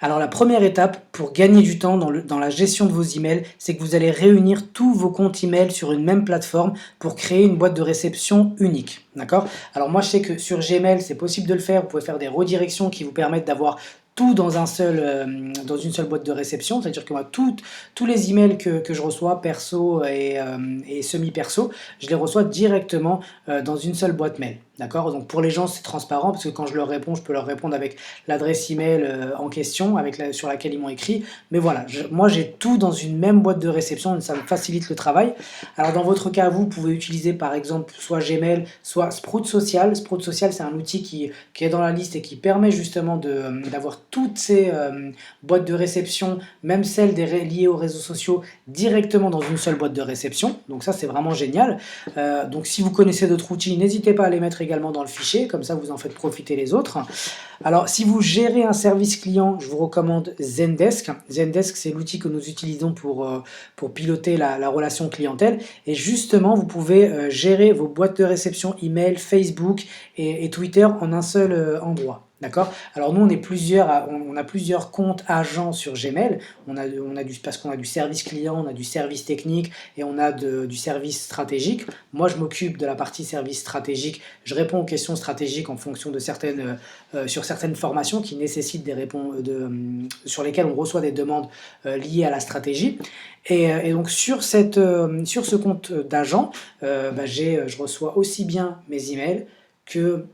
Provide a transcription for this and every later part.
Alors la première étape pour gagner du temps dans la gestion de vos emails, c'est que vous allez réunir tous vos comptes email sur une même plateforme pour créer une boîte de réception unique. D'accord? Alors moi je sais que sur Gmail c'est possible de le faire, vous pouvez faire des redirections qui vous permettent d'avoir tout dans une seule boîte de réception, c'est-à-dire que moi, tous les emails que je reçois, perso et semi-perso, je les reçois directement dans une seule boîte mail. D'accord? Donc pour les gens, c'est transparent parce que quand je leur réponds, je peux leur répondre avec l'adresse email en question sur laquelle ils m'ont écrit. Mais voilà, moi j'ai tout dans une même boîte de réception, ça me facilite le travail. Alors dans votre cas, vous pouvez utiliser par exemple soit Gmail, soit Sprout Social. Sprout Social, c'est un outil qui est dans la liste et qui permet justement d'avoir toutes ces boîtes de réception, même celles liées aux réseaux sociaux, directement dans une seule boîte de réception. Donc ça, c'est vraiment génial. Donc si vous connaissez d'autres outils, n'hésitez pas à les mettre également dans le fichier, comme ça vous en faites profiter les autres. Alors, si vous gérez un service client, je vous recommande Zendesk. Zendesk, c'est l'outil que nous utilisons pour piloter la relation clientèle. Et justement, vous pouvez gérer vos boîtes de réception email, Facebook et Twitter en un seul endroit. D'accord? Alors nous, on a plusieurs comptes agents sur Gmail. Parce qu'on a du service client, on a du service technique et on a du service stratégique. Moi, je m'occupe de la partie service stratégique. Je réponds aux questions stratégiques en fonction de sur certaines formations qui nécessitent sur lesquelles on reçoit des demandes liées à la stratégie. Et donc sur ce compte d'agent, je reçois aussi bien mes emails que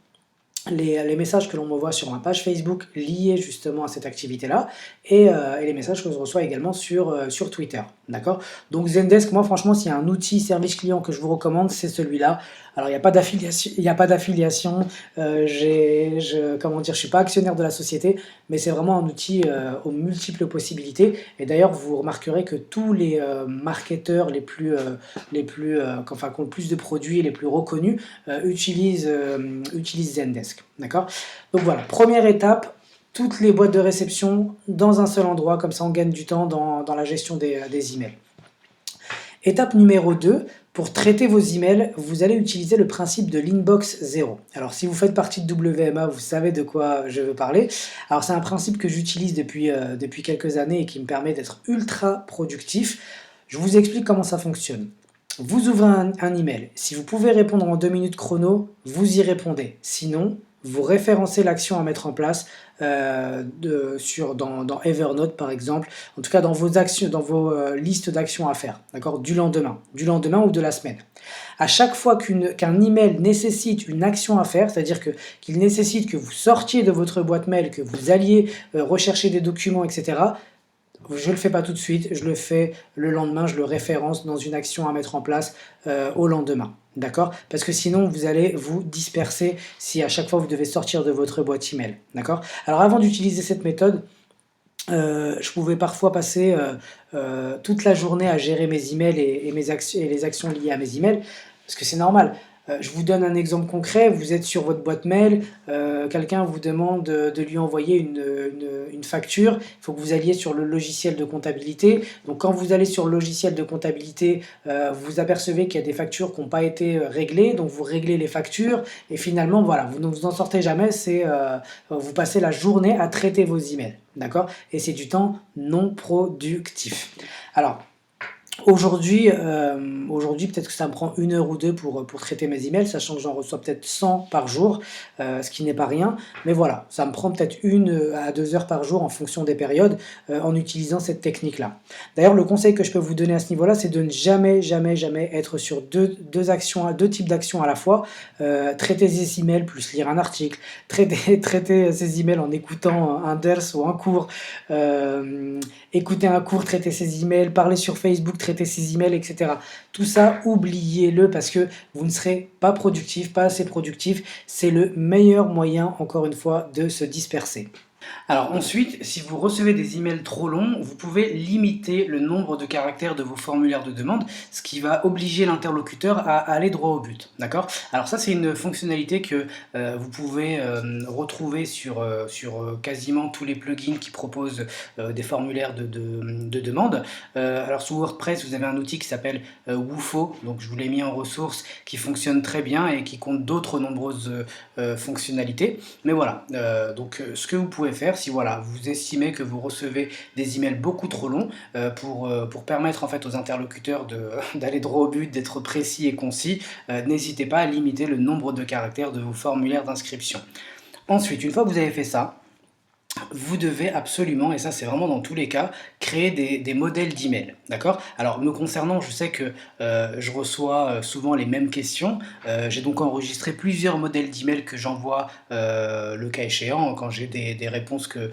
les messages que l'on m'envoie sur ma page Facebook liés justement à cette activité-là et les messages que je reçois également sur Twitter. D'accord? Donc Zendesk, moi franchement, s'il y a un outil service client que je vous recommande, c'est celui-là. Alors il n'y a pas d'affiliation, je suis pas actionnaire de la société, mais c'est vraiment un outil aux multiples possibilités. Et d'ailleurs, vous remarquerez que tous les marketeurs qui ont le plus de produits, les plus reconnus, utilisent Zendesk. D'accord? Donc voilà, première étape, toutes les boîtes de réception dans un seul endroit, comme ça on gagne du temps dans la gestion des emails. Étape numéro 2, pour traiter vos emails, vous allez utiliser le principe de l'inbox 0. Alors si vous faites partie de WMA, vous savez de quoi je veux parler. Alors c'est un principe que j'utilise depuis quelques années et qui me permet d'être ultra productif. Je vous explique comment ça fonctionne. Vous ouvrez un email. Si vous pouvez répondre en 2 minutes chrono, vous y répondez. Sinon, vous référencez l'action à mettre en place dans Evernote par exemple, en tout cas dans vos listes d'actions à faire, d'accord, du lendemain ou de la semaine. À chaque fois qu'un email nécessite une action à faire, c'est-à-dire qu'il nécessite que vous sortiez de votre boîte mail, que vous alliez rechercher des documents, etc., je ne le fais pas tout de suite, je le fais le lendemain, je le référence dans une action à mettre en place au lendemain. D'accord? Parce que sinon, vous allez vous disperser si à chaque fois vous devez sortir de votre boîte email. D'accord? Alors avant d'utiliser cette méthode, je pouvais parfois passer toute la journée à gérer mes emails et les actions liées à mes emails, parce que c'est normal. Je vous donne un exemple concret, vous êtes sur votre boîte mail, quelqu'un vous demande de lui envoyer une facture, il faut que vous alliez sur le logiciel de comptabilité. Donc quand vous allez sur le logiciel de comptabilité, vous apercevez qu'il y a des factures qui n'ont pas été réglées, donc vous réglez les factures, et finalement voilà, vous ne vous en sortez jamais, vous passez la journée à traiter vos emails, d'accord? Et c'est du temps non productif. Alors, aujourd'hui, peut-être que ça me prend 1 heure ou 2 pour traiter mes emails, sachant que j'en reçois peut-être 100 par jour, ce qui n'est pas rien. Mais voilà, ça me prend peut-être 1 à 2 heures par jour en fonction des périodes, en utilisant cette technique-là. D'ailleurs, le conseil que je peux vous donner à ce niveau-là, c'est de ne jamais, jamais, jamais être sur deux types d'actions à la fois. Traiter ses emails plus lire un article, traiter ses emails en écoutant un ders ou un cours, écouter un cours, traiter ses emails, parler sur Facebook, traiter ses emails, etc. Tout ça, oubliez-le parce que vous ne serez pas productif, pas assez productif. C'est le meilleur moyen, encore une fois, de se disperser. Alors ensuite, si vous recevez des emails trop longs, vous pouvez limiter le nombre de caractères de vos formulaires de demande, ce qui va obliger l'interlocuteur à aller droit au but. D'accord? Alors ça, c'est une fonctionnalité que vous pouvez retrouver sur quasiment tous les plugins qui proposent des formulaires de demande. Alors sous WordPress, vous avez un outil qui s'appelle Woofo, donc je vous l'ai mis en ressources, qui fonctionne très bien et qui compte d'autres nombreuses fonctionnalités. Mais voilà, donc ce que vous pouvez pouvez faire si voilà, vous estimez que vous recevez des emails beaucoup trop longs pour permettre en fait aux interlocuteurs d'aller droit au but, d'être précis et concis. N'hésitez pas à limiter le nombre de caractères de vos formulaires d'inscription. Ensuite, une fois que vous avez fait ça, vous devez absolument, et ça c'est vraiment dans tous les cas, créer des modèles d'email, d'accord? Alors me concernant, je sais que je reçois souvent les mêmes questions. J'ai donc enregistré plusieurs modèles d'email que j'envoie le cas échéant quand j'ai des réponses que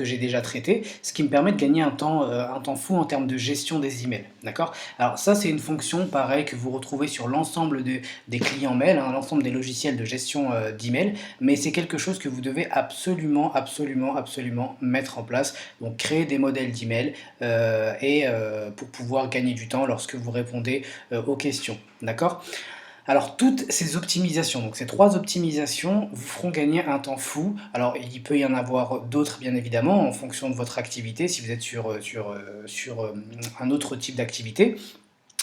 j'ai déjà traitées, ce qui me permet de gagner un temps fou en termes de gestion des emails, d'accord? Alors ça c'est une fonction pareil que vous retrouvez sur l'ensemble des clients mail, hein, l'ensemble des logiciels de gestion d'email, mais c'est quelque chose que vous devez absolument mettre en place. Donc créer des modèles d'email pour pouvoir gagner du temps lorsque vous répondez aux questions. D'accord? Alors toutes ces optimisations, donc ces 3 optimisations vous feront gagner un temps fou. Alors il peut y en avoir d'autres bien évidemment en fonction de votre activité, si vous êtes sur un autre type d'activité.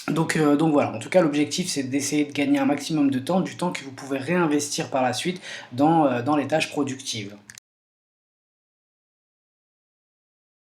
Donc voilà, en tout cas l'objectif c'est d'essayer de gagner un maximum de temps, du temps que vous pouvez réinvestir par la suite dans les tâches productives.